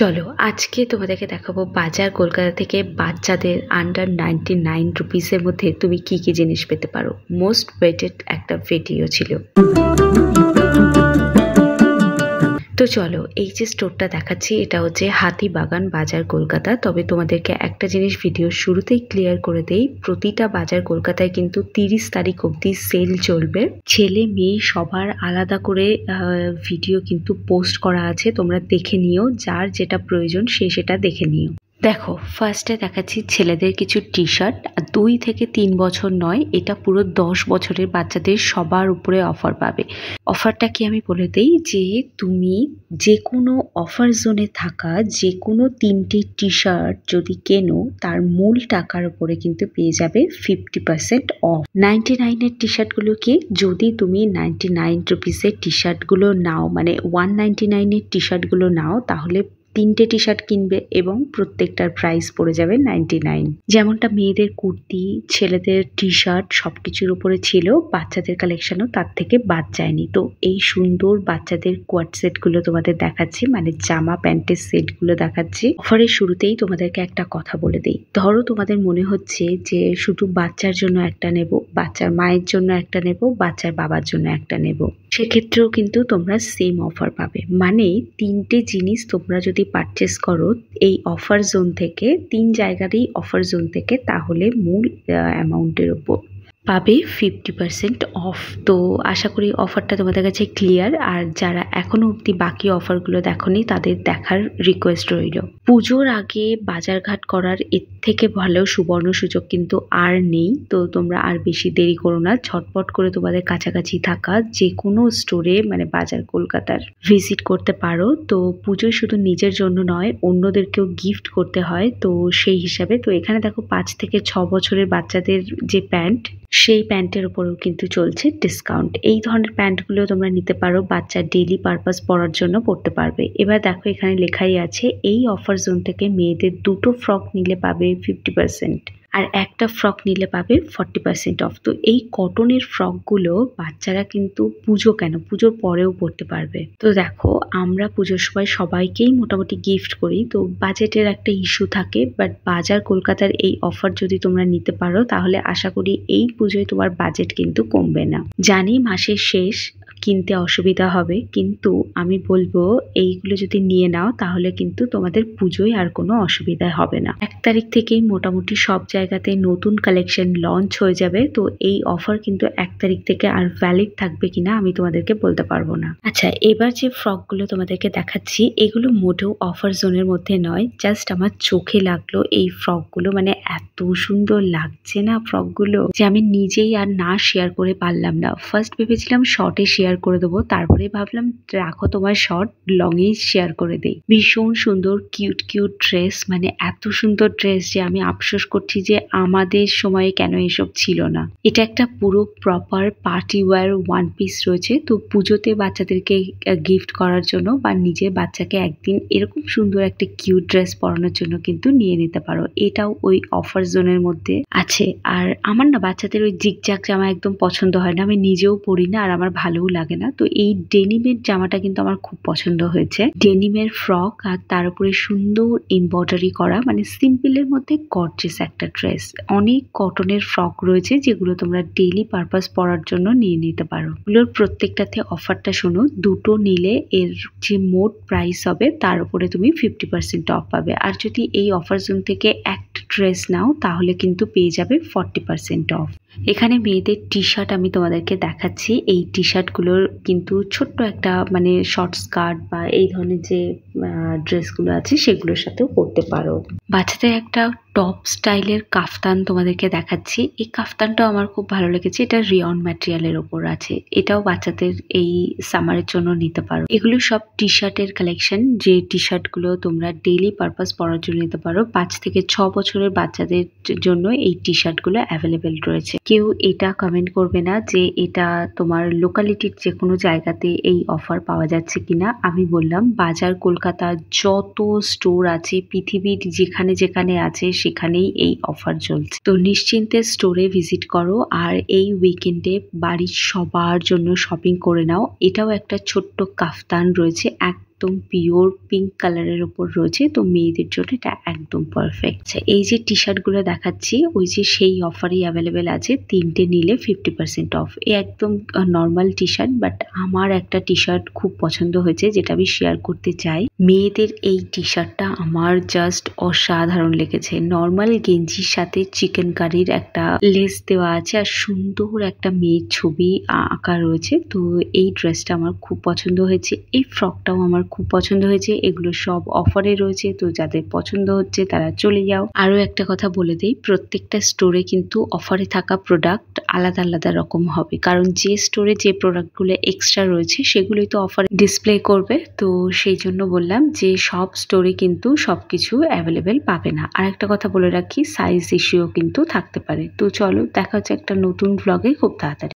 চলো আজকে তোমাদেরকে দেখাবো বাজার কলকাতা থেকে বাচ্চাদের আন্ডার 99 রুপিসের মধ্যে তুমি কি কি জিনিস পেতে পারো। মোস্ট ওয়েটেড একটা ভিডিও ছিল। তো চলো এই যে স্টোরটা দেখাচ্ছি এটা হচ্ছে হাতিবাগান বাজার কলকাতা। তবে তোমাদেরকে একটা জিনিস ভিডিওর শুরুতেই ক্লিয়ার করে দেই, প্রতিটা বাজার কলকাতায় কিন্তু 30 তারিখ অবধি সেল চলবে। ছেলে মেয়ে সবার আলাদা করে ভিডিও কিন্তু পোস্ট করা আছে, তোমরা দেখে নিও, যার যেটা প্রয়োজন সে সেটা দেখে নিও। দেখো ফার্স্টে দেখাচ্ছি ছেলেদের কিছু টি শার্ট, 2 থেকে 3 বছর নয়, এটা পুরো 10 বছরের বাচ্চাদের সবার উপরে অফার পাবে। অফারটা কি আমি বলে দিই, যে তুমি যে কোনো অফার জোনে থাকা যে কোনো 3টে টি শার্ট যদি কেনো তার মূল টাকার উপরে কিন্তু পেয়ে যাবে 50% অফ। 99-এর টি শার্টগুলোকে যদি তুমি 99 রুপিসের টি শার্টগুলো নাও, মানে 199-এর টি শার্টগুলো নাও, তাহলে 3টে টি শার্ট কিনবে এবং প্রত্যেকটার প্রাইস পড়ে যাবে 99। যেমনটা মেয়েদের কুর্তি, ছেলেদের টি শার্ট সবকিছুর উপরে ছিল, বাচ্চাদের কালেকশনও তার থেকে বাদ যায়নি। তো এই সুন্দর বাচ্চাদের কোয়ার্ট সেটগুলো তোমাদের দেখাচ্ছি, মানে জামা প্যান্টের সেটগুলো দেখাচ্ছি। অফারের শুরুতেই তোমাদেরকে একটা কথা বলে দিই, ধরো তোমাদের মনে হচ্ছে যে শুধু বাচ্চার জন্য একটা নেব, বাচ্চার মায়ের জন্য একটা নেব, বাচ্চার বাবার জন্য একটা নেব, সেক্ষেত্রেও কিন্তু তোমরা সেম অফার পাবে। মানে 3টে জিনিস তোমরা যদি পারচেস করো এই অফার জোন থেকে, 3 জায়গারই অফার জোন থেকে, তাহলে মূল অ্যামাউন্টের উপর পাবে 50% অফ। তো আশা করি অফারটা তোমাদের কাছে ক্লিয়ার, আর যারা এখনো অবধি বাকি অফারগুলো দেখোনি তাদের দেখার রিকোয়েস্ট রইল। পুজোর আগে বাজারঘাট করার এর থেকে ভালো সুবর্ণ সুযোগ কিন্তু আর নেই। তো তোমরা আর বেশি দেরি করো না, ঝটপট করে তোমাদের কাছাকাছি থাকা যে কোনো স্টোরে, মানে বাজার কলকাতার ভিজিট করতে পারো। তো পুজোয় শুধু নিজের জন্য নয়, অন্যদেরকেও গিফট করতে হয়, তো সেই হিসাবে তো এখানে দেখো 5 থেকে 6 বছরের বাচ্চাদের যে প্যান্ট, সেই প্যান্টের উপরেও কিন্তু চলছে ডিসকাউন্ট। এই ধরনের প্যান্টগুলো তোমরা নিতে পারো, বাচ্চার ডেইলি পারপাস পরার জন্য পরতে পারবে। এবার দেখো এখানে লেখাই আছে এই অফার জোন থেকে মেয়েদের 2টো ফ্রক নিলে পাবে 50%, আর একটা ফ্রক নিলে পাবে 40% অফ। তো এই কটনের ফ্রকগুলো বাচ্চারা কিন্তু পুজো কেন, পুজোর পরেও পরতে পারবে। তো দেখো আমরা পুজোর সময় সবাইকেই মোটামুটি গিফট করি, তো বাজেটের একটা ইস্যু থাকে, বাট বাজার কলকাতার এই অফার যদি তোমরা নিতে পারো তাহলে আশা করি এই পুজোয় তোমার বাজেট কিন্তু কমবে না। জানি মাসের শেষ, কিনতে অসুবিধা হবে, কিন্তু আমি বলবো এইগুলো যদি নিয়ে নাও তাহলে কিন্তু তোমাদের পুজোয় আর কোনো অসুবিধা হবে না। 1 তারিখ থেকেই মোটামুটি সব জায়গাতে নতুন কালেকশন লঞ্চ হয়ে যাবে। তো এই অফার কিন্তু 1 তারিখ থেকে আর ভ্যালিড থাকবে কিনা আমি তোমাদেরকে বলতে পারবো না। আচ্ছা, এবার যে ফ্রকগুলো তোমাদেরকে দেখাচ্ছি এগুলো মোটেও অফার জোনের মধ্যে নয়, জাস্ট আমার চোখে লাগলো এই ফ্রকগুলো, মানে এত সুন্দর লাগছে না ফ্রকগুলো যে আমি নিজেই আর না শেয়ার করে পারলাম না। ফার্স্ট ভেবেছিলাম শর্টে শেয়ার করে দেবো, তারপরে ভাবলাম রাখো তোমার শর্ট, লংয়ে শেয়ার করে দেই। ভীষণ সুন্দর কিউট কিউট ড্রেস, মানে এত সুন্দর ড্রেস যে আমি আফসোস করছি যে আমাদের সময়ে কেন এসব ছিল না। এটা একটা পুরো proper party wear one piece রয়েছে। তো পুজোতে বাচ্চাদেরকে গিফট করার জন্য বা নিজের বাচ্চাকে একদিন এরকম সুন্দর একটা কিউট ড্রেস পরানোর জন্য কিন্তু নিয়ে নিতে পারো। এটাও ওই অফার জোনের মধ্যে আছে। আর আমার না বাচ্চাদের ওই জিগজ্যাগ জামা একদম পছন্দ হয় না, আমি নিজেও পরি না, আর আমার ভালোও লাগে না। তো এই ডেনিমের জামাটা কিন্তু আমার খুব পছন্দ হয়েছে, ডেনিমের ফ্রক, আর তার উপরে সুন্দর এমব্রয়ডারি করা, মানে সিম্পলের মধ্যে গর্জিয়াস একটা ড্রেস। অনেক কটনের ফ্রক রয়েছে যেগুলো তোমরা ডেইলি পারপাস পরার জন্য নিয়ে নিতে পারো। এগুলোর প্রত্যেকটাতে অফারটা শোনো, 2টো নিলে এর যে মোট প্রাইস হবে তার উপরে তুমি 50% অফ পাবে। আর যদি এই অফার জোন থেকে একটা ড্রেস নাও তাহলে কিন্তু পেয়ে যাবে 40% অফ। এখানে মেয়েদের টি শার্ট আমি তোমাদেরকে দেখাচ্ছি। এই টি শার্টগুলোর কিন্তু ছোট্ট একটা মানে শর্ট স্কার্ট বা এই ধরনের যে ড্রেসগুলো আছে সেগুলোর সাথেও পরতে পারো। বাচ্চাদের একটা টপ স্টাইলের কাফতান তোমাদেরকে দেখাচ্ছি। এই কাফতানটাও আমার খুব ভালো লেগেছে, এটা রিয়ন ম্যাটেরিয়ালের ওপর আছে, এটাও বাচ্চাদের এই সামারের জন্য নিতে পারো। এগুলো সব টি শার্টের কালেকশন, যে টি শার্টগুলো তোমরা ডেইলি পারপাস পরার জন্য নিতে পারো। 5 থেকে 6 বছরের বাচ্চাদের জন্য এই টি শার্টগুলো অ্যাভেলেবেল রয়েছে। কেউ এটা কমেন্ট করবে না যে এটা তোমার লোকালিটির যে কোনো জায়গাতে এই অফার পাওয়া যাচ্ছে কিনা। আমি বললাম বাজার কলকাতার যত স্টোর আছে পৃথিবীর যেখানে যেখানে আছে সেখানেই এই অফার চলছে। তো নিশ্চিন্তে স্টোরে ভিজিট করো, আর এই উইকেন্ডে বাড়ির সবার জন্য শপিং করে নাও। এটাও একটা ছোট্ট কাফতান রয়েছে, একদম পিওর পিঙ্ক কালারের ওপর রয়েছে, তো মেয়েদের জন্য এটা একদম পারফেক্ট। এই যে টি শার্ট গুলো দেখাচ্ছি ওই যে সেই অফারই অ্যাভেলেবেল আছে, 3টে নিলে 50% অফ। এই একদম নর্মাল টি শার্ট, বাট আমার একটা টি শার্ট খুব পছন্দ হয়েছে যেটা আমি শেয়ার করতে চাই। মেয়েদের এই টি শার্টটা আমার জাস্ট অসাধারণ লেগেছে। নর্মাল গেঞ্জির সাথে চিকেন কারির একটা লেস দেওয়া আছে আর সুন্দর একটা মেয়ের ছবি আঁকা রয়েছে। তো এই ড্রেসটা আমার খুব পছন্দ হয়েছে, এই ফ্রকটাও আমার খুব পছন্দ হয়েছে। এগুলো সব অফারে রয়েছে, তো যাদের পছন্দ হচ্ছে তারা চলে যাও। আরো একটা কথা বলে দেই, প্রত্যেকটা স্টোরে কিন্তু অফারে থাকা প্রোডাক্ট আলাদা আলাদা রকম হবে, কারণ যে স্টোরে যে প্রোডাক্টগুলো এক্সট্রা রয়েছে সেগুলোই তো অফারে ডিসপ্লে করবে। তো সেই জন্য বললাম যে সব স্টোরে কিন্তু সবকিছু অ্যাভেলেবেল পাবে না। আর একটা কথা বলে রাখি, সাইজ ইস্যুও কিন্তু থাকতে পারে। তো চলো দেখা হচ্ছে একটা নতুন ভ্লগে খুব তাড়াতাড়ি।